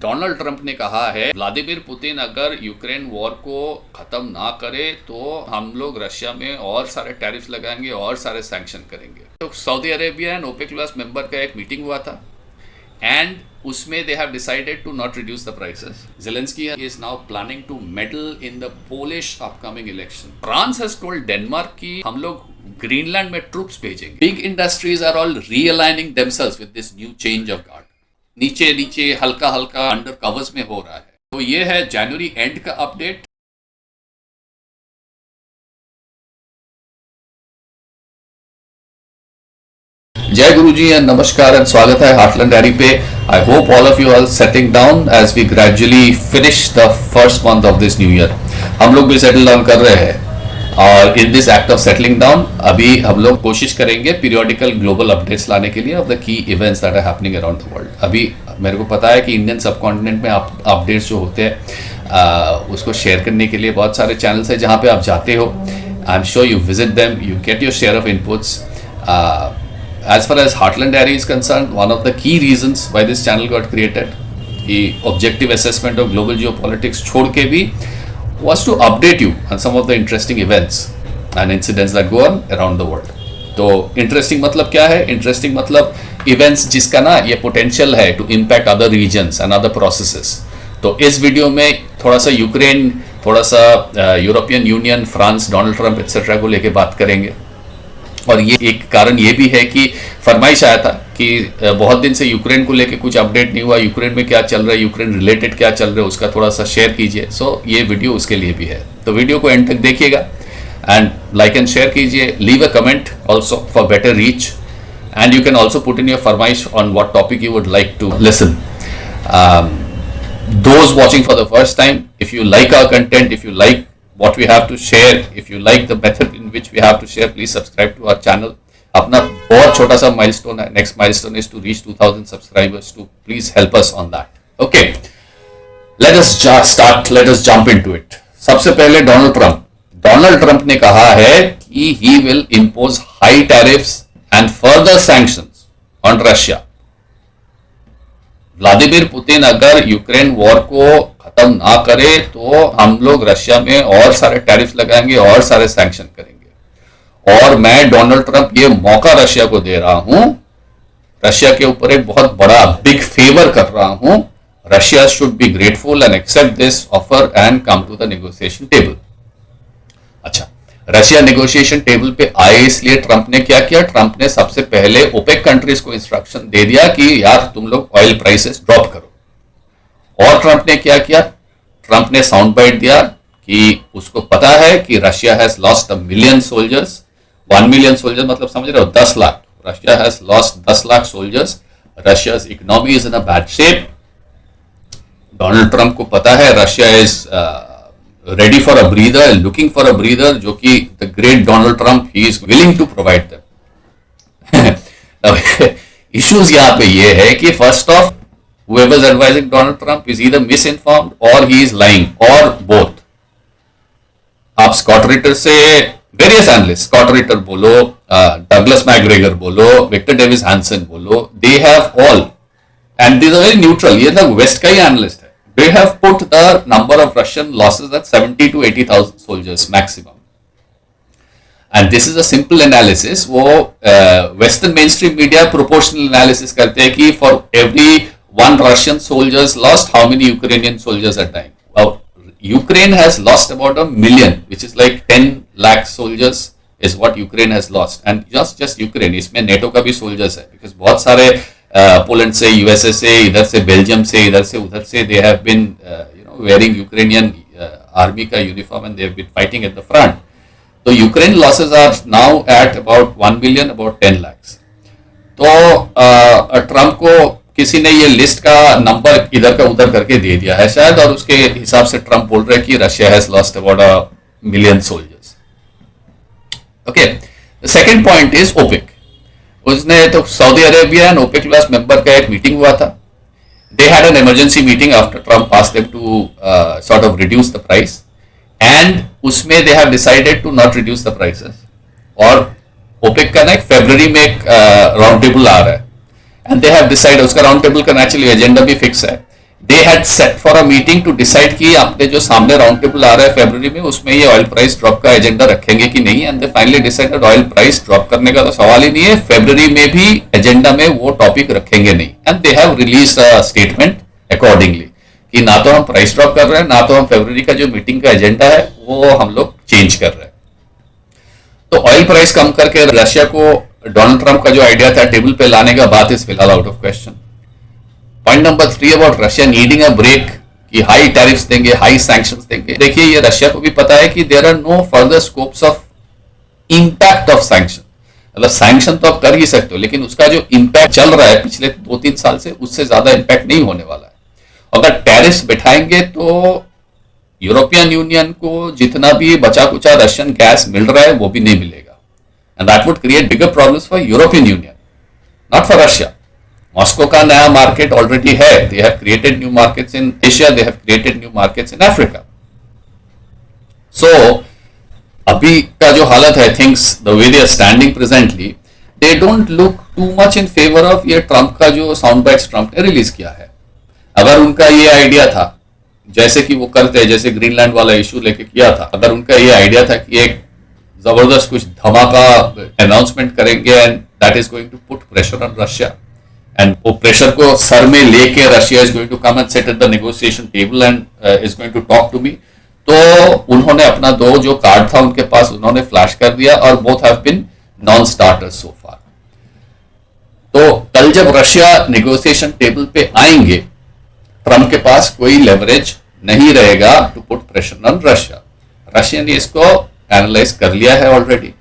Donald Trump ने कहा है व्लादिमीर पुतिन अगर यूक्रेन वॉर को खत्म ना करे तो हम लोग रशिया में और सारे टैरिफ लगाएंगे और सारे सैंक्शन करेंगे। तो Saudi Arabia and OPEC plus member का एक मीटिंग हुआ था एंड उसमें they have decided to not reduce the prices. Zelensky is now planning to meddle in the Polish upcoming election. France has told Denmark कि हम लोग Greenland में troops भेजेंगे। Big industries are all realigning themselves with this new change of guard. नीचे नीचे हल्का हल्का under covers में हो रहा है। तो ये है जनवरी एंड का अपडेट। जय गुरुजी एंड नमस्कार एंड स्वागत है हार्टलैंड डायरी पे। I hope all of you are setting down as we gradually finish the first month of this new year. हम लोग भी सेटल डाउन कर रहे हैं और in this act of settling down अभी हम लोग कोशिश करेंगे पीरियोडिकल ग्लोबल अपडेट्स लाने के लिए of the key events that are happening around the world. अभी मेरे को पता है कि इंडियन सब कॉन्टिनेंट में अपडेट्स जो होते हैं उसको शेयर करने के लिए बहुत सारे चैनल्स हैं जहाँ पे आप जाते हो। आई am sure you visit them, you get your share of inputs. As far as Heartland Diary is concerned, one of the key reasons why this channel got created, the objective assessment of global geopolitics छोड़ के भी was to update you on some of the interesting events and incidents that go on around the world. तो interesting मतलब क्या है? Interesting मतलब events जिसका ना ये potential है to impact other regions and other processes. तो इस वीडियो में थोड़ा सा यूक्रेन, थोड़ा सा European union, France, Donald Trump etcetera को लेके बात करेंगे। और ये एक कारण ये भी है कि फरमाइश आया था कि बहुत दिन से यूक्रेन को लेके कुछ अपडेट नहीं हुआ, यूक्रेन में क्या चल रहा है, यूक्रेन रिलेटेड क्या चल रहा है उसका थोड़ा सा शेयर कीजिए। सो ये वीडियो उसके लिए भी है, तो वीडियो को एंड तक देखिएगा एंड लाइक एंड शेयर कीजिए। Leave a comment also for better reach and you can also put in your फरमाइश on what topic you would like to listen. Those watching for the first time, if you like our content, if you like what we have to share, if you like the method in which we have to share, please subscribe to our channel. अपना बहुत छोटा सा milestone है, next milestone is to reach 2000 subscribers, to please help us on that. Okay, let us start, let us jump into it. सबसे पहले Donald Trump ने कहा है कि he will impose high tariffs and further sanctions on Russia. Vladimir Putin अगर Ukraine war को खत्म ना करे तो हम लोग रशिया में और सारे टैरिफ लगाएंगे और सारे सैंक्शन करेंगे। और मैं डोनाल्ड ट्रंप ये मौका रशिया को दे रहा हूं, रशिया के ऊपर एक बहुत बड़ा बिग फेवर कर रहा हूं। Russia should be grateful and accept this offer and come to the negotiation table. अच्छा, रशिया नेगोशिएशन टेबल पे आए इसलिए ट्रंप ने क्या किया? ट्रंप ने सबसे पहले ओपेक कंट्रीज को इंस्ट्रक्शन दे दिया कि यार तुम लोग ऑयल प्राइसेस ड्रॉप करो। और ट्रंप ने क्या किया? ट्रंप ने साउंड बाइट दिया कि उसको पता है कि Russia has lost 1 million soldiers. 1 million soldiers मतलब समझ रहे हो 10 lakh. Russia has lost 10 lakh soldiers. Russia's economy is in a bad shape. Donald Trump को पता है Russia is ready for a breather, looking for a breather, जो कि the great Donald Trump, he is willing to provide them. Issues यहाँ पे ये है कि first off, whoever is advising Donald Trump is either misinformed or he is lying or both. आप Scott Ritter से various analysts, Scott Ritter बोलो, Douglas McGregor बोलो, Victor Davis Hansen बोलो, they have all, and these are very neutral. ये ना waste का ही analyst है। They have put the number of Russian losses at 70 to 80,000 soldiers maximum. And this is a simple analysis. वो Western mainstream media proportional analysis करते हैं कि for every 1 Russian soldiers lost, how many Ukrainian soldiers are dying? Well, Ukraine has lost about 1 million, which is like 10 lakh soldiers is what Ukraine has lost. And just Ukraine, इसमें NATO का भी soldiers है, because बहुत सारे Poland से, USA से, इधर से बेल्जियम से, इधर से उधर से, they have been wearing Ukrainian army का uniform and they have been fighting at the front. तो Ukraine losses are now at about 1 million, about 10 lakhs। तो ट्रंप को किसी ने ये लिस्ट का नंबर इधर का उधर करके दे दिया है शायद, और उसके हिसाब से ट्रंप बोल रहे हैं कि Russia has lost about 1 million soldiers. Okay, the second point is OPEC. उसने तो Saudi Arabia and OPEC plus member का एक मीटिंग हुआ था। They had an emergency meeting after Trump asked them to sort of reduce the price and उसमें they have decided to not reduce the prices. और OPEC का ना एक फरवरी में एक राउंड टेबल आ रहा है एंड दे हैव डिसाइडेड, उसका राउंड टेबल का नेचुरली एजेंडा भी फिक्स है they had set for a meeting to decide कि आपने जो सामने राउंड टेबल आ रहा है फरवरी में, उसमें ये ऑयल प्राइस ड्रॉप का एजेंडा रखेंगे कि नहीं, and they finally decided oil price drop करने का तो सवाल ही नहीं है, फरवरी में भी एजेंडा में वो टॉपिक रखेंगे नहीं, and they have release a statement accordingly कि ना तो हम प्राइस ड्रॉप कर रहे हैं, ना तो हम फरवरी का जो मीटिंग का एजेंडा है वो हम लोग चेंज कर रहे हैं। तो ऑयल प्राइस कम करके रशिया को डोनाल्ड ट्रंप का जो आइडिया था टेबल पे लाने का बात इस फिलहाल out of question. Point number 3 about Russia needing a break, कि हाई टैरिफ्स देंगे, हाई सैंक्शंस देंगे। देखिए ये रशिया को भी पता है कि there are no further scopes of impact of sanction, मतलब सैंक्शन तो आप कर ही सकते हो, लेकिन उसका जो इंपैक्ट चल रहा है पिछले 2-3 साल से, उससे ज्यादा इंपैक्ट नहीं होने वाला है। अगर टैरिफ्स बिठाएंगे तो यूरोपियन यूनियन को जितना भी बचा कुचा रशियन गैस मिल रहा है वो भी नहीं मिलेगा, and that would create bigger problems for European Union, not for Russia. Moscow का नया मार्केट ऑलरेडी है, they have created new markets in Asia, they have created new markets in Africa. So अभी का जो हालत है, things the way they are standing presently, they don't look too much in favour of ये Trump का जो sound bites Trump ने release किया है। अगर उनका ये आइडिया था, जैसे कि वो करते हैं, जैसे ग्रीनलैंड वाला इशू लेके किया था, अगर उनका ये आइडिया था कि एक जबरदस्त कुछ धमाका अनाउंसमेंट करेंगे and that is going to put pressure on Russia, and वो प्रेशर को सर में लेके Russia is going to come and sit at the negotiation table and is going to talk to me, तो उन्होंने अपना दो जो कार्ड था उनके पास उन्होंने फ्लैश कर दिया, और both have been non starters so far. तो कल जब रशिया नेगोशिएशन टेबल पे आएंगे, ट्रंप के पास कोई लेवरेज नहीं रहेगा to put pressure on Russia. Russia ने इसको एनालाइज कर लिया है ऑलरेडी,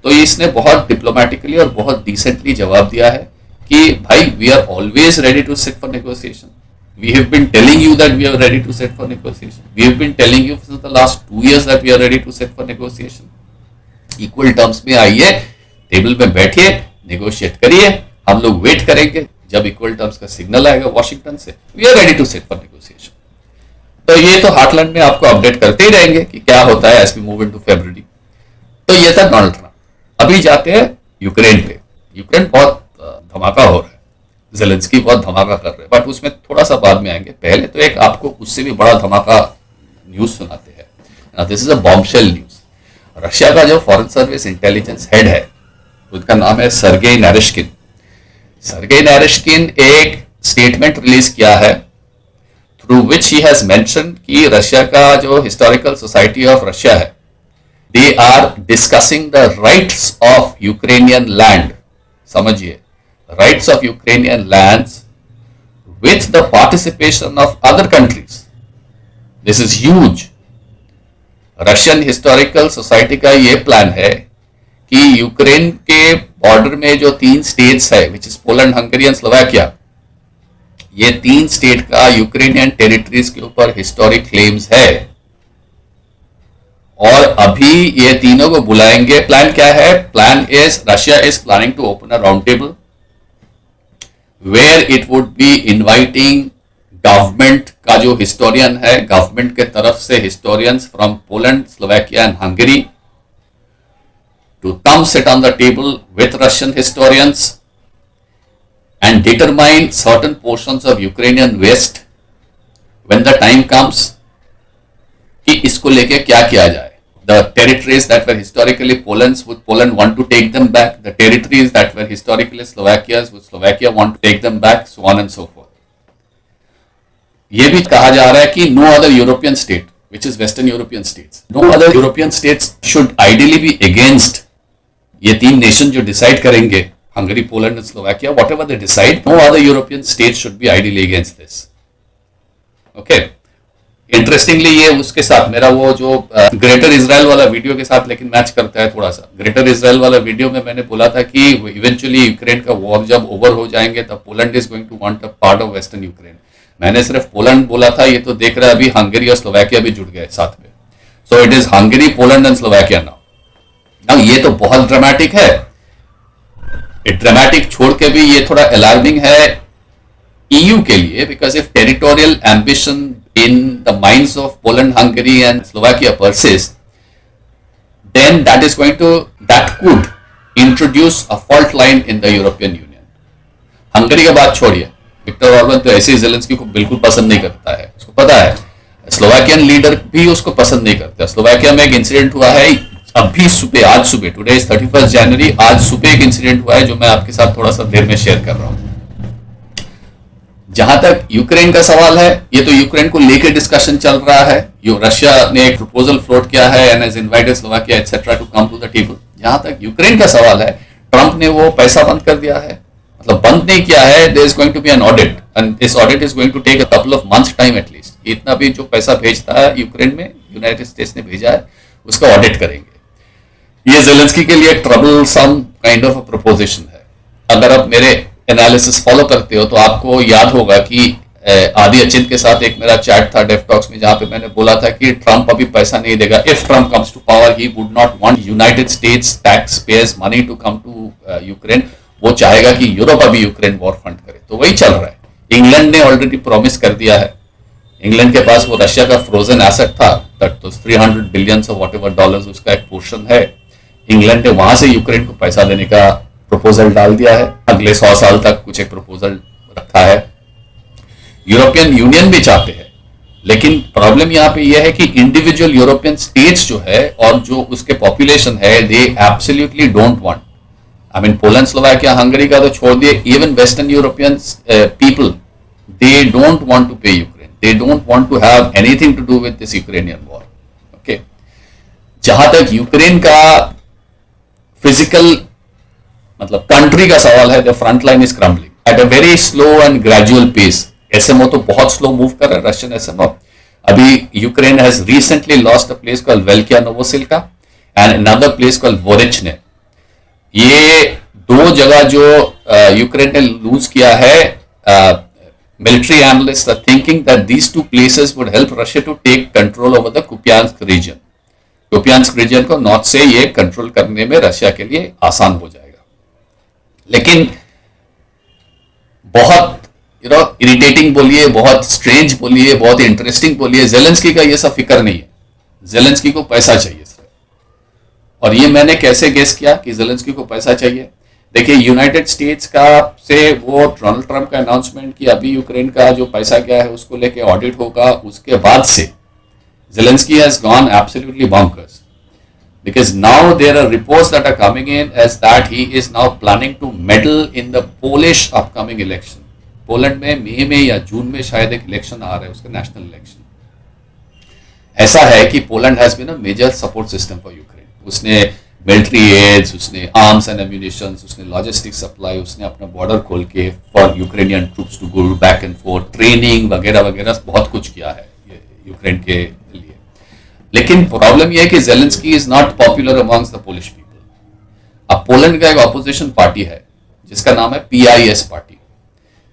तो इसने बहुत डिप्लोमेटिकली और बहुत डिसेंटली जवाब दिया है कि भाई we are always ready to sit for negotiation, we have been telling you that we are ready to sit for negotiation, we have been telling you for the last 2 years that we are ready to sit for negotiation. Equal terms में आइए, table में बैठिए, negotiate करिए, हम लोग wait करेंगे जब equal terms का सिग्नल आएगा वॉशिंगटन से, we are ready to sit for negotiation. तो ये तो हार्टलैंड में आपको अपडेट करते ही रहेंगे कि क्या होता है एज वी मूव इनटू फरवरी। तो ये था डोनाल्ड ट्रंप। अभी जाते हैं यूक्रेन पे। यूक्रेन बहुत धमाका हो रहा है, ज़ेलेंस्की बहुत धमाका कर रहे हैं, बट उसमें थोड़ा सा बाद में आएंगे। पहले तो एक आपको उससे भी बड़ा धमाका न्यूज सुनाते हैं। This is a bombshell news. Russia का जो फॉरेन सर्विस इंटेलिजेंस हेड है, उसका नाम है सर्गेई नारिश्किन। सर्गेई नारिश्किन एक स्टेटमेंट रिलीज किया है through which he has mentioned कि रशिया का जो हिस्टोरिकल सोसाइटी ऑफ रशिया है, they are discussing the rights of Ukrainian land. समझिए, rights of Ukrainian lands with the participation of other countries. This is huge. Russian historical society का यह plan है कि Ukraine के border में जो 3 states है, which is Poland, Hungary and Slovakia, ये 3 स्टेट का यूक्रेनियन टेरिटरीज के ऊपर हिस्टोरिक क्लेम्स है, और अभी ये तीनों को बुलाएंगे। प्लान क्या है? Plan is Russia is planning to open a round table where it would be inviting government का जो हिस्टोरियन है, गवर्नमेंट के तरफ से historians from Poland, Slovakia and Hungary to come sit on the table with Russian historians and determine certain portions of Ukrainian West when the time comes कि इसको लेके क्या किया जाए। The territories that were historically Poland's, would Poland want to take them back? The territories that were historically Slovakia's, would Slovakia want to take them back? So on and so forth. ये भी कहा जा रहा है कि no other European state, which is Western European states, no other European states should ideally be against ये 3 nation जो decide करेंगे, Hungary, Poland and Slovakia, whatever they decide, no other European state should be ideally against this. Okay, interestingly ये उसके साथ मेरा वो जो greater Israel वाला वीडियो के साथ लेकिन मैच करता है थोड़ा सा। ग्रेटर इजराइल वाला वीडियो में मैंने बोला था कि इवेंचुअली यूक्रेन का वॉर जब ओवर हो जाएंगे तब Poland is going to want a part of western Ukraine. मैंने सिर्फ पोलैंड बोला था, ये तो देख रहा है अभी हंगरी और स्लोवाकिया भी जुड़ गए साथ में। So it is Hungary, Poland and Slovakia now. अब ये तो बहुत ड्रामेटिक है। ड्रामेटिक छोड़ के भी ये थोड़ा अलार्मिंग है ईयू के लिए, because if territorial ambition in the minds of Poland, Hungary and Slovakia persist, then that could introduce a fault line in the European Union. Hungary की बात छोड़िए, विक्टर ऑर्बन तो ऐसे जेलेंस्की को बिल्कुल पसंद नहीं करता है, उसको पता है। स्लोवाकियन लीडर भी उसको पसंद नहीं करता। स्लोवाकिया में एक इंसिडेंट हुआ है अभी सुबह, आज सुबह, टुडे इज 31 जनवरी, आज सुबह एक इंसिडेंट हुआ है जो मैं आपके साथ थोड़ा सा देर में शेयर कर रहा हूं। जहां तक यूक्रेन का सवाल है, ये तो यूक्रेन को लेकर डिस्कशन चल रहा है। रशिया ने एक प्रपोजल फ्लोट किया है and has invited Slovakia et cetera to come to the table. जहां तक यूक्रेन का सवाल है, ट्रंप ने वो पैसा बंद कर दिया है, मतलब बंद नहीं किया है। There is going to be an audit and this audit is going to take a couple of months time at least. इतना भी जो पैसा भेजता है यूक्रेन में, यूनाइटेड स्टेट्स ने भेजा है, उसका ऑडिट करेंगे। ये जेलेंस्की के लिए troublesome kind of proposition है। अगर आप मेरे एनालिसिस फॉलो करते हो तो आपको याद होगा कि आदि अचिंत के साथ एक मेरा चैट था डेफ टॉक्स में, जहां पे मैंने बोला था कि ट्रंप अभी पैसा नहीं देगा। If Trump comes to power he would not want United States tax payers money to come to Ukraine. वो चाहेगा कि यूरोप अभी यूक्रेन वॉर फंड करे। तो वही चल रहा है। इंग्लैंड ने ऑलरेडी प्रॉमिस कर दिया है। इंग्लैंड के पास वो रशिया का फ्रोजन एसेट था, दैट तो 300 बिलियन ऑफ व्हाटएवर डॉलर्स उसका एक पोर्शन है। इंग्लैंड ने वहां से यूक्रेन को पैसा देने का प्रपोजल डाल दिया है। अगले 100 साल तक कुछ एक प्रपोजल रखा है। यूरोपियन यूनियन भी चाहते हैं, लेकिन प्रॉब्लम यहां पे यह है कि इंडिविजुअल यूरोपियन स्टेट्स जो है और जो उसके पॉपुलेशन है, they absolutely don't want. I mean Poland, Slovakia, Hungary का तो छोड़ दिए, even western European people, they don't want to pay Ukraine, they don't want to have anything to do with this Ukrainian war. Okay, जहां तक Ukraine का physical मतलब country का सवाल है, the front line is crumbling at a very slow and gradual pace. SMO तो बहुत slow move कर रहा है, रशियन एसएमओ। अभी Ukraine has recently lost a place called Velyka Novosilka and another place called Vorichne. ये दो जगह जो यूक्रेन ने लूज किया है, military analyst are thinking that these two places would help Russia to take control over the Kupiansk region. Kupiansk reason को north से ये कंट्रोल करने में रशिया के लिए आसान हो जाएगा। लेकिन बहुत इरिटेटिंग बोलिए, बहुत स्ट्रेंज बोलिए, बहुत इंटरेस्टिंग बोलिए, जेलेंस्की का ये सब फिक्र नहीं है। जेलेंस्की को पैसा चाहिए सिर्फ। और ये मैंने कैसे गेस किया कि जेलेंस्की को पैसा चाहिए? देखिए, यूनाइटेड स्टेट्स का से वो डोनाल्ड ट्रंप का अनाउंसमेंट कि अभी यूक्रेन का जो पैसा क्या है उसको लेके ऑडिट होगा, उसके बाद से Zelensky has gone absolutely bonkers, because now there are reports that are coming in as that he is now planning to meddle in the Polish upcoming election. Poland में मई में या जून में शायद एक इलेक्शन आ रहा है, उसका नेशनल इलेक्शन। ऐसा है कि Poland has been a major support system for Ukraine. उसने मिलिट्री एड्स, उसने आर्म्स एंड एम्यूनिशंस, उसने लॉजिस्टिक सप्लाई, उसने अपना बॉर्डर खोल के for Ukrainian troops to go back and forth, training वगैरह वगैरह बहुत कुछ किया है यूक्रेन के लिए। लेकिन प्रॉब्लम यह है कि Zelensky is not popular amongst the Polish people. अब पोलैंड का एक ऑपोजिशन पार्टी है जिसका नाम है PIS party.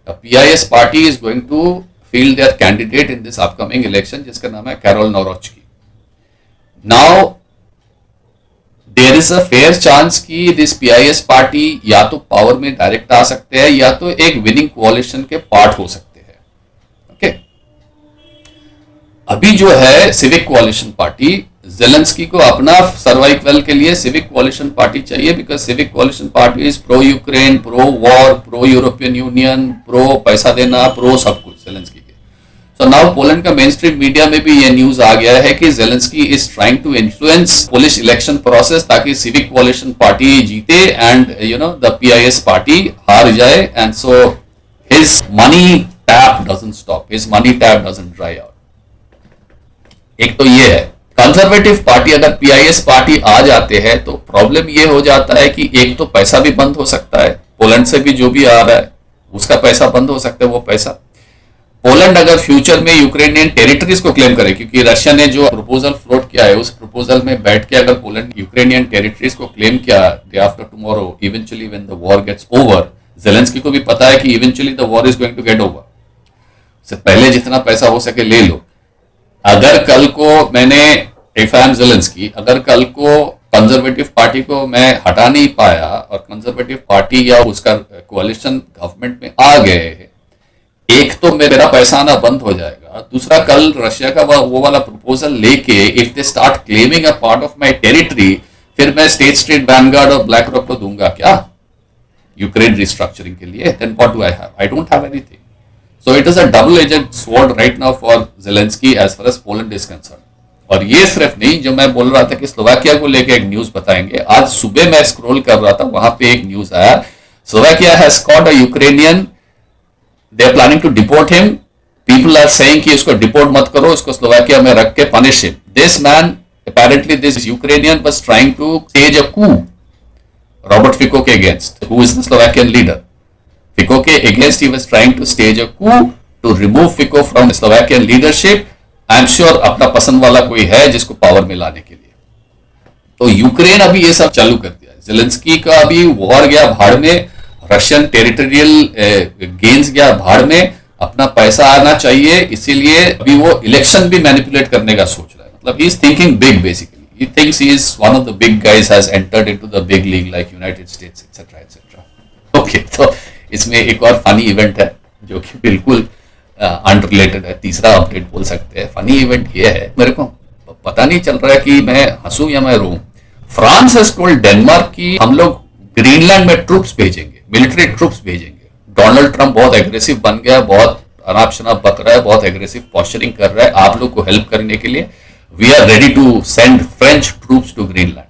PIS party is going to field their candidate in this upcoming election, जिसका नाम है Karol Nawrocki. Now there is a fair chance कि दिस पीआईएस पार्टी या तो पावर में डायरेक्ट आ सकते हैं या तो एक विनिंग कोalition के पार्ट हो सकते हैं। ओके, अभी जो है सिविक कोalition पार्टी, जेलेंस्की को अपना सर्वाइवल के लिए सिविक कोalition पार्टी चाहिए, because civic coalition party is pro Ukraine, pro war, pro European union, pro पैसा देना, प्रो सब कुछ जेलेंस्की के। So now पोलैंड का मेन स्ट्रीम मीडिया में भी ये न्यूज आ गया है कि Zelensky is trying to influence Polish election process ताकि सिविक कोalition पार्टी जीते एंड द पीआईएस पार्टी हार जाए, and so his money tap doesn't stop, his money tap doesn't dry out. एक तो ये है। कंजर्वेटिव पार्टी अगर पीआईएस पार्टी आ जाते हैं तो प्रॉब्लम ये हो जाता है कि एक तो पैसा भी बंद हो सकता है, पोलैंड से भी जो भी आ रहा है उसका पैसा बंद हो सकता है। वो पैसा पोलैंड अगर फ्यूचर में यूक्रेनियन टेरिटरीज को क्लेम करे, क्योंकि रशिया ने जो प्रपोजल फ्लोट किया है उस प्रपोजल में बैठ के अगर पोलैंड यूक्रेनियन टेरिटरीज को क्लेम किया day after tomorrow, eventually when the war gets over, Zelensky को भी पता है कि eventually the war is going to get over, से पहले जितना पैसा हो सके ले लो। अगर कल को मैंने, इफ आई एम जेलेंस्की, अगर कल को कंजर्वेटिव पार्टी को मैं हटा नहीं पाया और कंजर्वेटिव पार्टी या उसका कोalition गवर्नमेंट में आ गए, एक तो मेरा पैसा आना बंद हो जाएगा, दूसरा कल रशिया का वो वाला प्रपोजल लेके if they start claiming a part of my territory, फिर मैं स्टेट स्ट्रीट, वैनगार्ड और ब्लैक रॉक को दूंगा क्या यूक्रेन रिस्ट्रक्चरिंग के लिए? Then what do I have? I don't have anything. So it is a double-edged sword right now for Zelensky as far as Poland is concerned. और ये सिर्फ नहीं, जो मैं बोल रहा था कि स्लोवाकिया को लेके एक न्यूज बताएंगे, आज सुबह मैं स्क्रॉल कर रहा था, वहां पे एक न्यूज आया, Slovakia has caught a Ukrainian, they are planning to deport him, people are saying कि इसको डिपोर्ट मत करो, इसको स्लोवाकिया में रख के punish him. This man, apparently this Ukrainian was trying to stage a coup Robert Fico के against, who is the Slovakian leader. Fico के against he was trying to stage a coup to remove Fico from Slovakian leadership. I am sure अपना पसंद वाला कोई है जिसको power में लाने के लिए. तो यूक्रेन अभी ये सब चालू कर दिया. जेलेंस्की का अभी वॉर गया भाड़ में, रशियन टेरिटोरियल गेन्स गया भाड़ में, अपना पैसा आना चाहिए, इसीलिए अभी वो इलेक्शन भी मैनिपुलेट करने का सोच रहा है. मतलब he is thinking big basically. He thinks he is one of the big guys, has entered into the big league like United States, etc. etc. Okay, तो इसमें एक और फनी इवेंट है जो कि बिल्कुल अनरिलेटेड है. तीसरा अपडेट बोल सकते हैं. फनी इवेंट ये है, मेरे को पता नहीं चल रहा है कि मैं हंसूं या मैं रोऊं. फ्रांस हैज टोल्ड डेनमार्क की हम लोग ग्रीनलैंड में ट्रूप्स भेजेंगे, मिलिट्री ट्रूप्स भेजेंगे. डोनाल्ड ट्रंप बहुत एग्रेसिव बन गया, बहुत अनाप शनाप बक रहा है, बहुत एग्रेसिव पॉस्चरिंग कर रहा है आप लोग को हेल्प करने के लिए. We are ready to send French troops to Greenland.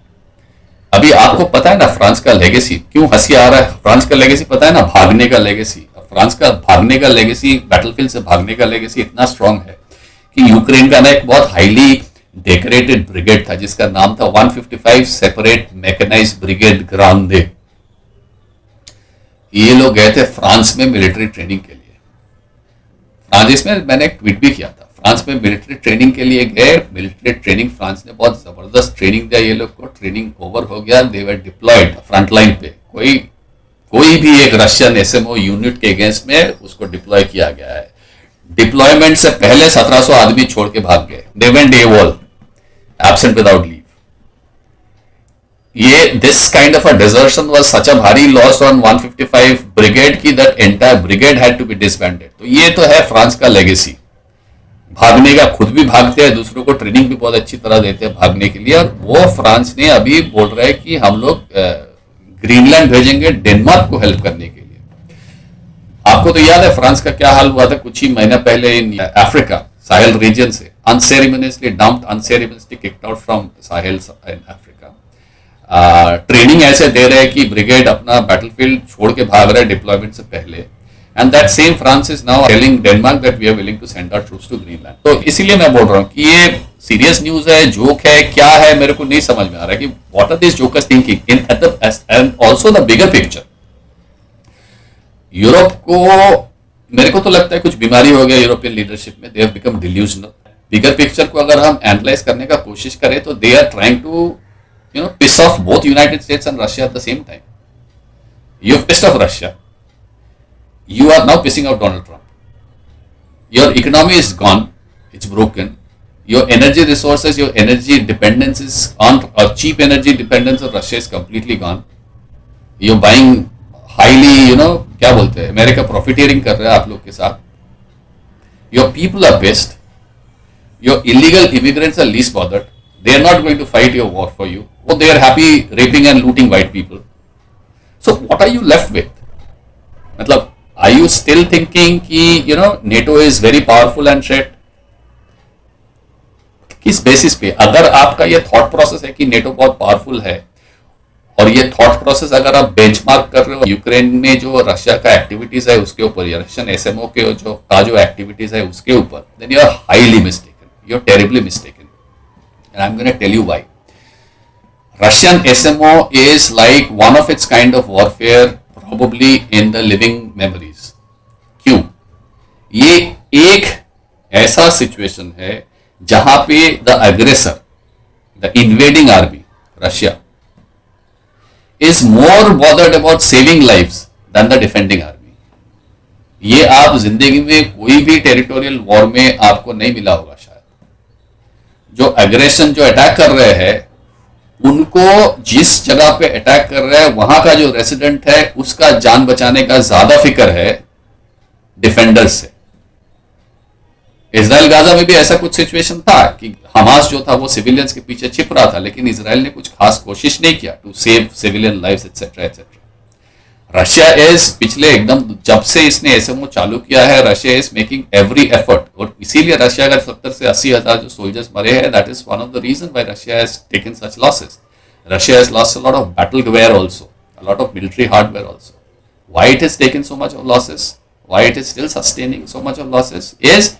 अभी आपको पता है ना फ्रांस का लेगेसी, क्यों हंसी आ रहा है? फ्रांस का लेगेसी पता है ना, भागने का लेगेसी. फ्रांस का भागने का लेगेसी, बैटलफील्ड से भागने का लेगेसी इतना स्ट्रांग है कि यूक्रेन का ना एक बहुत हाईली डेकोरेटेड ब्रिगेड था जिसका नाम था 155 सेपरेट मैकेनाइज्ड ब्रिगेड ग्रांडे. ये लोग गए थे फ्रांस में मिलिट्री ट्रेनिंग के लिए. फ्रांस, इसमें मैंने एक ट्वीट भी किया था, फ्रांस में मिलिट्री ट्रेनिंग के लिए गए. मिलिट्री ट्रेनिंग फ्रांस ने बहुत जबरदस्त ट्रेनिंग दिया ये लोग को. ट्रेनिंग ओवर हो गया, दे वर डिप्लॉयड फ्रंट लाइन पे. कोई भी एक रशियन एसएमओ यूनिट के अगेंस्ट में उसको डिप्लॉय किया गया है. डिप्लॉयमेंट से पहले 1700 आदमी छोड़ के भाग गए. They went AWOL, absent without leave. ये this kind of a desertion was such a भारी लॉस ऑन 155 ब्रिगेड की that entire brigade had to be disbanded. तो ये तो है फ्रांस का लेगेसी, भागने का. खुद भी भागते हैं, दूसरों को ट्रेनिंग भी बहुत अच्छी तरह देते हैं भागने के लिए. और वो फ्रांस ने अभी बोल रहा है कि हम लोग ग्रीनलैंड भेजेंगे डेनमार्क को हेल्प करने के लिए. आपको तो याद है फ्रांस का क्या हाल हुआ था कुछ ही महीना पहले इन अफ्रीका साहेल रीजन से. Unceremoniously dumped, unceremoniously kicked out from Sahel in Africa. Training ऐसे दे रहे हैं कि ब्रिगेड अपना बैटलफील्ड छोड़ के भाग रहा है डिप्लॉयमेंट से पहले. And that same France is now telling Denmark that we are willing to send our troops to Greenland. तो इसीलिए मैं बोल रहा हूँ कि ये सीरियस न्यूज है, जोक है, क्या है, मेरे को नहीं समझ में आ रहा है कि what are these jokers thinking in at the and also the bigger picture. Europe को, मेरे को तो लगता है कुछ बीमारी हो गया यूरोपियन लीडरशिप में. They have become delusional. Bigger picture को अगर हम एनालाइज करने का कोशिश करें तो they are trying to piss off both United States and Russia at the same time. You have pissed off Russia. You are now pissing out Donald Trump. Your economy is gone. It's broken. Your energy resources, your energy dependence is on, or cheap energy dependence of Russia is completely gone. You're buying highly, क्या बोलते हैं, America profiteering कर रहा है आप लोग के साथ. Your people are pissed. Your illegal immigrants are least bothered. They are not going to fight your war for you. Oh, they are happy raping and looting white people. So what are you left with? मतलब are you still thinking कि NATO is very powerful and threat? किस basis पे? अगर आपका ये thought process है कि NATO बहुत पावरफुल है और ये थॉट प्रोसेस अगर आप बेंचमार्क कर रहे हो यूक्रेन में जो रशिया का एक्टिविटीज है उसके ऊपर, या रशियन एसएमओ के जो एक्टिविटीज है उसके ऊपर, then you are highly mistaken. You are terribly mistaken. And I am gonna tell you why. Russian SMO is like one of its kind of warfare probably in the living memories. क्यों? ये एक ऐसा situation है जहां पे the अग्रेसर, the invading army Russia is more bothered about saving lives than the defending army. ये आप जिंदगी में कोई भी टेरिटोरियल वॉर में आपको नहीं मिला होगा शायद. जो अग्रेशन, जो अटैक कर रहे हैं, उनको जिस जगह पे अटैक कर रहे हैं वहां का जो रेसिडेंट है उसका जान बचाने का ज्यादा फिक्र है डिफेंडर्स से. इजराइल गाजा में भी ऐसा कुछ सिचुएशन था कि हमास जो था वो सिविलियंस के पीछे छिप रहा था, लेकिन इजराइल ने कुछ खास कोशिश नहीं किया to save civilian lives et cetera et cetera. Russia is पिछले एकदम जब से इसने एसएमओ चालू किया है, Russia is making every effort, और इसीलिए रशिया का 70 से 80,000 जो सोल्जर्स मरे हैं, that is one of the reason why Russia has taken such losses. Russia has lost a lot of battle gear also, a lot of military hardware also. Why it has taken so much of losses, why it is still sustaining so much of losses, is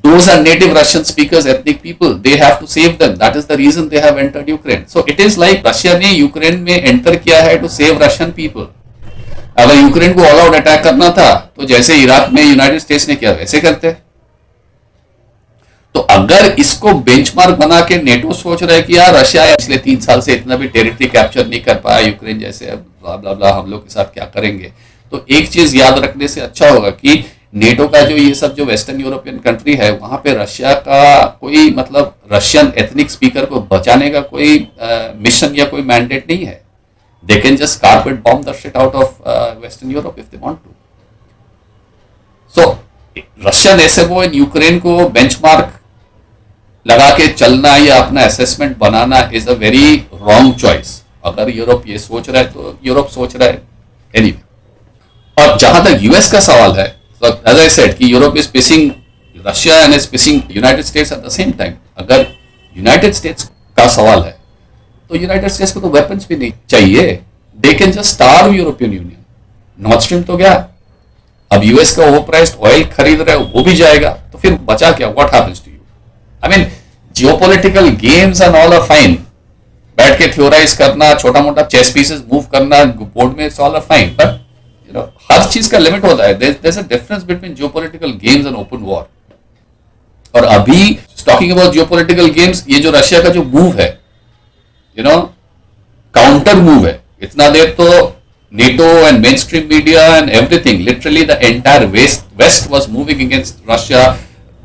those are native Russian speakers, ethnic people. They have to save them. That is the reason they have entered Ukraine. So it is like Russia ने Ukraine में enter किया है to save Russian people. अगर Ukraine को all out attack करना था तो जैसे इराक में यूनाइटेड स्टेट्स ने किया वैसे करते. तो अगर इसको बेंचमार्क बना के नेटो सोच रहा है कि यार रशिया पिछले 3 साल से इतना भी टेरिटरी कैप्चर नहीं कर पाया यूक्रेन जैसे, ब्ला ब्ला ब्ला, हम लोग के साथ क्या करेंगे, तो एक चीज याद रखने से अच्छा होगा कि नेटो का जो ये सब जो वेस्टर्न यूरोपियन कंट्री है, वहां पे रशिया का कोई मतलब रशियन एथनिक स्पीकर को बचाने का कोई मिशन या कोई मैंडेट नहीं है. They can just carpet bomb the shit out of western Europe if they want to. So Russian SMO in Ukraine को बेंचमार्क लगा के चलना या अपना असेसमेंट बनाना is a very wrong choice. अगर यूरोप ये सोच रहा है तो यूरोप सोच रहा है एनीवे. और जहां तक यूएस का सवाल है, एज आई सेड कि Europe is pissing Russia and is pissing United States at the same time. अगर यूनाइटेड स्टेट्स का सवाल है तो यूनाइटेड स्टेट्स को तो वेपन्स भी नहीं चाहिए. दे can just starve European union. North stream तो गया, अब यूएस का ओवर प्राइस्ड ऑयल खरीद रहे हो वो भी जाएगा, तो फिर बचा क्या? What happens to you? I mean geopolitical games and all are fine. बैठ के थ्योराइज करना, छोटा मोटा चेस पीसेस मूव करना बोर्ड में, it's all are fine, but you know हर चीज का लिमिट होता है. There is a difference between geopolitical games and open war. और अभी टॉकिंग अबाउट जियोपॉलिटिकल गेम्स, ये जो रशिया का जो मूव है, यू नो काउंटर मूव है, इतना देर तो NATO and mainstream media and everything, literally the entire West was moving against Russia.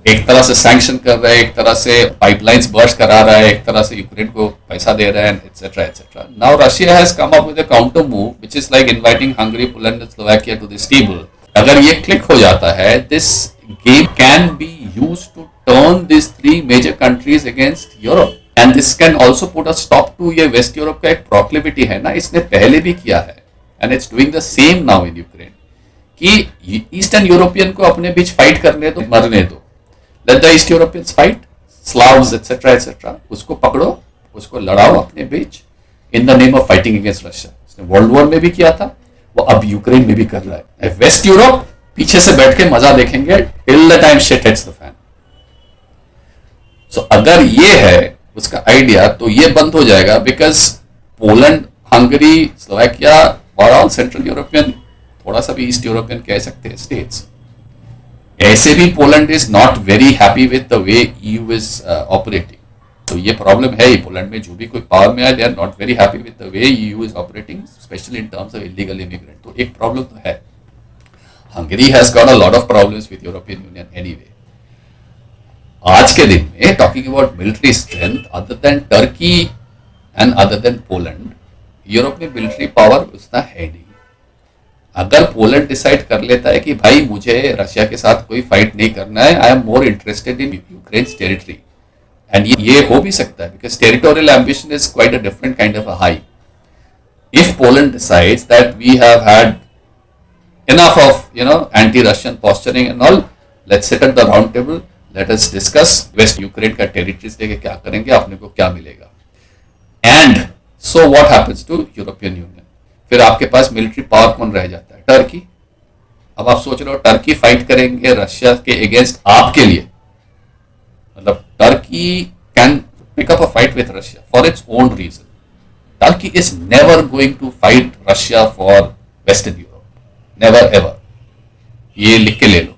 एक तरह से सैंक्शन कर रहा है, एक तरह से पाइपलाइंस बर्स्ट करा रहा है, एक तरह से यूक्रेन को पैसा दे रहा है, et cetera et cetera. Now Russia has come up with a counter move which is like inviting Hungary, Poland and Slovakia to this table. अगर ये क्लिक हो जाता है, this game can be used to turn this 3 major countries against Europe, and this can also put a stop to ये west Europe का एक proclivity है ना, इसने पहले भी किया है and it's doing the same now in Ukraine, कि ईस्टर्न यूरोपियन को अपने बीच फाइट करने दो, मरने दो. Let the East Europeans fight, Slavs etc etc, उसको पकड़ो, उसको लड़ाओ अपने बीच in the name of fighting against Russia. इसने वर्ल्ड वॉर में भी किया था, वो अब यूक्रेन में भी कर रहा है. वेस्ट यूरोप पीछे से बैठ के मजा देखेंगे till the time shit hits the fan. So अगर ये है उसका आइडिया, तो ये बंद हो जाएगा, बिकॉज पोलैंड, हंगरी, स्लोवाकिया और ऑल सेंट्रल यूरोपियन, थोड़ा सा भी ईस्ट यूरोपियन कह सकते हैं स्टेट्स, ऐसे भी Poland is not very happy with the way EU is operating. तो ये प्रॉब्लम है ही पोलैंड में, जो भी कोई पावर में आए, they are not very happy with the way EU is operating, specially in terms of illegal immigrant. तो एक प्रॉब्लम तो है. Hungary has got a lot of problems with European Union anyway. आज के दिन में talking about military strength, other than Turkey and other than Poland, Europe में military power उतना है नहीं. अगर पोलैंड डिसाइड कर लेता है कि भाई मुझे रशिया के साथ कोई फाइट नहीं करना है, I am more interested in Ukraine territory, and ये हो भी सकता है, because territorial ambition is quite a different kind of a high. If Poland decides that we have had enough of anti-Russian posturing and all, let's sit at the round table, let us discuss west Ukraine का territories लेके क्या करेंगे, अपने को क्या मिलेगा. And so what happens to European Union? फिर आपके पास मिलिट्री पावर कौन रह जाता है? टर्की. अब आप सोच रहे हो टर्की फाइट करेंगे रशिया के अगेंस्ट आपके लिए, मतलब Turkey can pick up a fight with Russia for its own reason. Turkey is never going to fight Russia for western Europe, never ever. ये लिख के ले लो.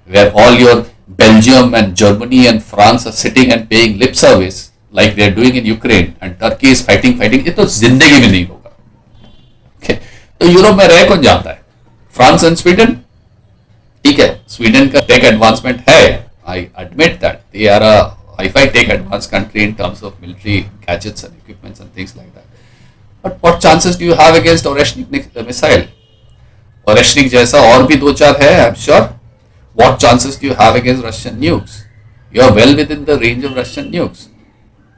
Where all your Belgium and Germany and France are sitting and paying lip service like they are doing in Ukraine, and Turkey is fighting, ये तो जिंदगी में नहीं होगा. Okay. तो यूरोप में रह कौन जाता है? France and Sweden. ठीक है, स्वीडन का टेक एडवांसमेंट है, I admit that they are a hi-fi tech advance country in terms of military gadgets and equipments and things like that. But what chances do you have against Oreshnik missile? Oreshnik जैसा और भी 2-4 है, I am sure. What chances do you have against Russian nukes? You are well within the range of Russian nukes.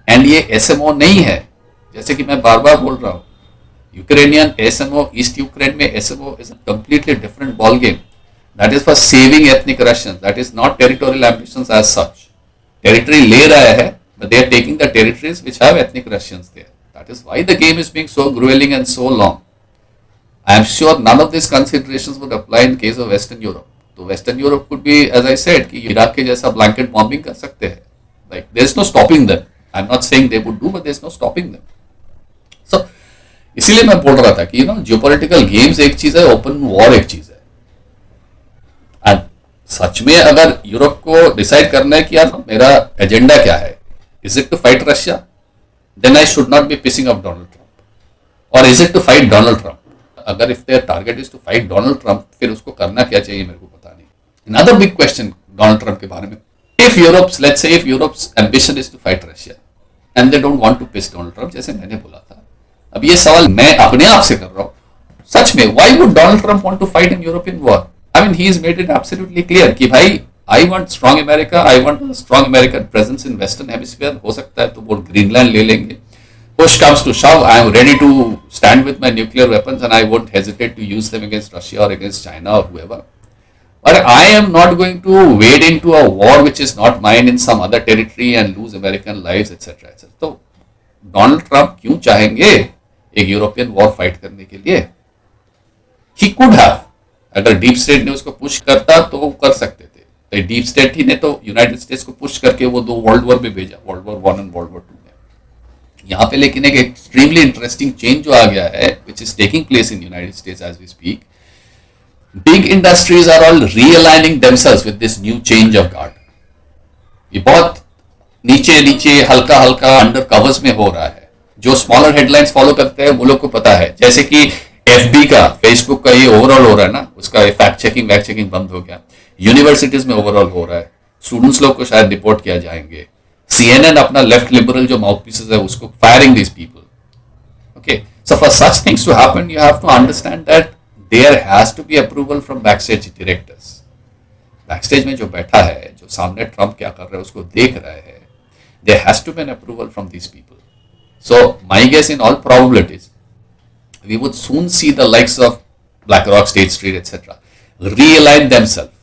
And ये SMO नहीं है, जैसे कि मैं बार बार बोल रहा हूँ. Ukrainian SMO, East Ukraine में SMO is a completely different ball game. That is for saving ethnic Russians. That is not territorial ambitions as such. Territory ले रहा है, but they are taking the territories which have ethnic Russians there. That is why the game is being so grueling and so long. I am sure none of these considerations would apply in case of Western Europe. So Western Europe could be, as I said, कि Iraq के जैसा blanket bombing कर सकते हैं. Like there is no stopping them. I am not saying they would do, but there is no stopping them. So इसीलिए मैं बोल रहा था कि जियोपॉलिटिकल गेम्स एक चीज है, ओपन वॉर एक चीज है. एंड सच में अगर यूरोप को डिसाइड करना है कि यार मेरा एजेंडा क्या है, is it to fight Russia, then I should not be pissing off Donald Trump, और is it to fight Donald Trump. अगर if their target is to fight Donald Trump, फिर उसको करना क्या चाहिए मेरे को पता नहीं. Another big question Donald Trump के बारे में, if Europe's, let's say if Europe's ambition is to fight Russia and they don't want to piss Donald Trump, जैसे मैंने बोला था. अब ये सवाल मैं अपने आप से कर रहा हूं, सच में why would Donald Trump want to fight in European war? I mean he is made it absolutely clear कि भाई I want strong America, I want strong American presence in western hemisphere. हो सकता है तो वो ग्रीनलैंड ले लेंगे. Push comes to shove, I am ready to stand with my nuclear weapons and I won't hesitate to use them against Russia or against China or whoever. But I am not going to wade into a war which is not mine in some other territory and lose American lives, etc. etc. तो Donald Trump क्यों चाहेंगे एक European war fight करने के लिए? He could have, अगर deep state ने उसको पुश करता तो वो कर सकते थे. डीप स्टेट ही ने तो यूनाइटेड स्टेट्स को पुश करके वो 2 वर्ल्ड वॉर में भेजा, world war 1 and world war 2 में. यहाँ पे लेकिन एक एक्सट्रीमली इंटरेस्टिंग चेंज जो आ गया है, which is taking place in United States as we speak. Big industries are all realigning themselves with this new change of guard. ये बहुत नीचे नीचे हल्का हल्का अंडर कवर्स में हो रहा है. जो स्मॉलर हेडलाइंस फॉलो करते हैं वो लोग को पता है, जैसे कि एफबी का, फेसबुक का ये ओवरऑल हो रहा है ना, उसका फैक्ट चेकिंग बंद हो गया. यूनिवर्सिटीज में ओवरऑल हो रहा है, स्टूडेंट्स लोग को शायद डिपोर्ट किया जाएंगे. CNN अपना लेफ्ट लिबरल जो माउथपीसेस है उसको firing this people. Okay, so for such things to happen you have to understand that there has to be approval from backstage directors. Backstage में जो बैठा है, जो सामने ट्रंप क्या कर रहा है उसको देख रहा है, there has to be an approval from these people. So my guess in all probabilities we would soon see the likes of BlackRock, State Street, etc. realign themselves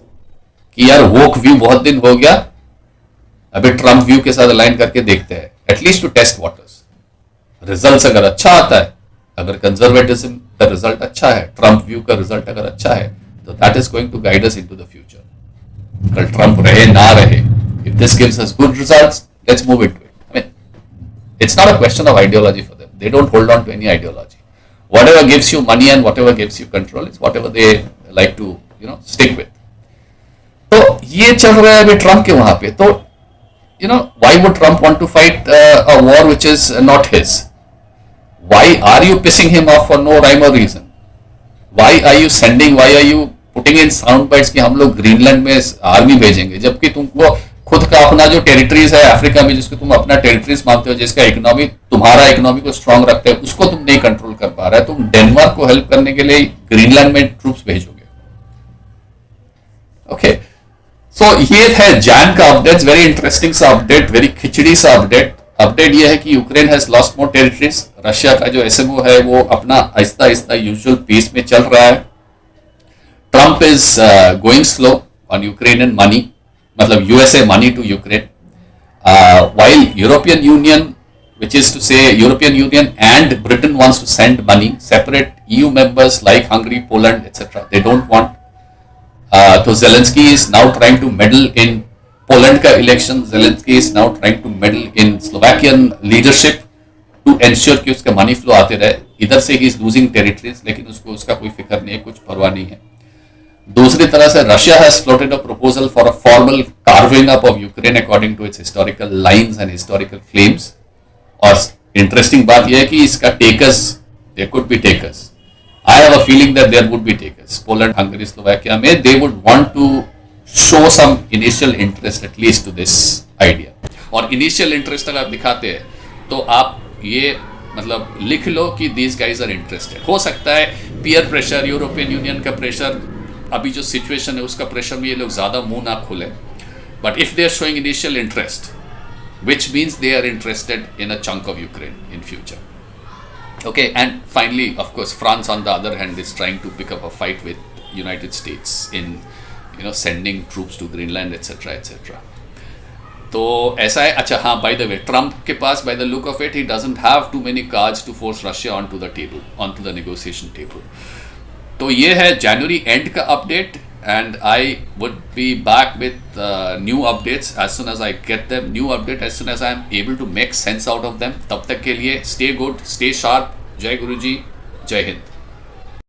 कि यार वोक व्यू बहुत दिन हो गया, अभी ट्रंप व्यू के साथ align करके देखते हैं, at least to test waters. Result अगर अच्छा आता है, अगर कंजर्वेटिज्म का रिजल्ट अच्छा है, ट्रंप व्यू का रिजल्ट अगर अच्छा है, तो that is going to guide us into the future. कल ट्रंप रहे ना रहे, if this gives us good results, let's move into it. I mean it's not a question of ideology for them. They don't hold on to any ideology. Whatever gives you money and whatever gives you control is whatever they like to stick with. तो ये चल रहा है अभी Trump के वहां पे. तो why would Trump want to fight a war which is not his? Why are you pissing him off for no rhyme or reason? Why are you putting in sound bites कि हम लोग Greenland में army भेजेंगे, जबकि तुमको खुद का अपना जो टेरिटरीज है अफ्रीका में, जिसको तुम अपना टेरिटरीज मानते हो, जिसका इकोनॉमी तुम्हारा इकोनॉमी को स्ट्रांग रखते हैं, उसको तुम नहीं कंट्रोल कर पा रहा है. तुम डेनमार्क को हेल्प करने के लिए ग्रीनलैंड में ट्रूप्स भेजोगे. ओके, सो ये है जैन का अपडेट. वेरी इंटरेस्टिंग सा अपडेट, वेरी खिचड़ी सा अपडेट. अपडेट ये है कि Ukraine has lost more territories. Russia का जो एसएमओ है वो अपना आहिस्ता आहिस्ता यूजुअल पेस में चल रहा है. Trump is going slow on Ukrainian money, मतलब USA money to Ukraine, while European Union, which is to say European Union and Britain wants to send money, separate EU members like Hungary, Poland, etc. They don't want. So Zelensky is now trying to meddle in Poland ka election. Zelensky is now trying to meddle in Slovakian leadership to ensure कि उसका money flow आते रहे. इधर से he is losing territories, लेकिन उसको उसका कोई फिक्र नहीं है, कुछ परवाह नहीं है. दूसरी तरह से Russia has floated a proposal for a formal carving up of Ukraine according to its historical lines and historical claims. और इंटरेस्टिंग बात यह है कि इसका takers, there could be takers. I have a feeling that there would be takers. Poland, Hungary, Slovakia में they would want to show some initial interest at least to this idea. और initial interest अगर आप दिखाते हैं तो आप ये मतलब लिख लो कि दीज गाइज आर इंटरेस्टेड. हो सकता है पीयर प्रेशर, यूरोपियन यूनियन का प्रेशर, अभी जो सिचुएशन है उसका प्रेशर में ये लोग ज्यादा मुंह ना खोले. But if they are showing initial interest, which means they are interested in a chunk of Ukraine in future. Okay, and finally, of course, France on the other hand is trying to pick up a fight with United States in, sending troops to Greenland, etc., etc. तो ऐसा है. अच्छा हाँ, by the way, Trump के पास, by the look of it, he doesn't have too many cards to force Russia on to the table, on to the negotiation table. तो ये है जनवरी एंड का update, and I would be back with new updates as soon as I get them, new update as soon as I am able to make sense out of them. तब तक के लिए stay good, stay sharp. जय गुरु जी, जय हिंद.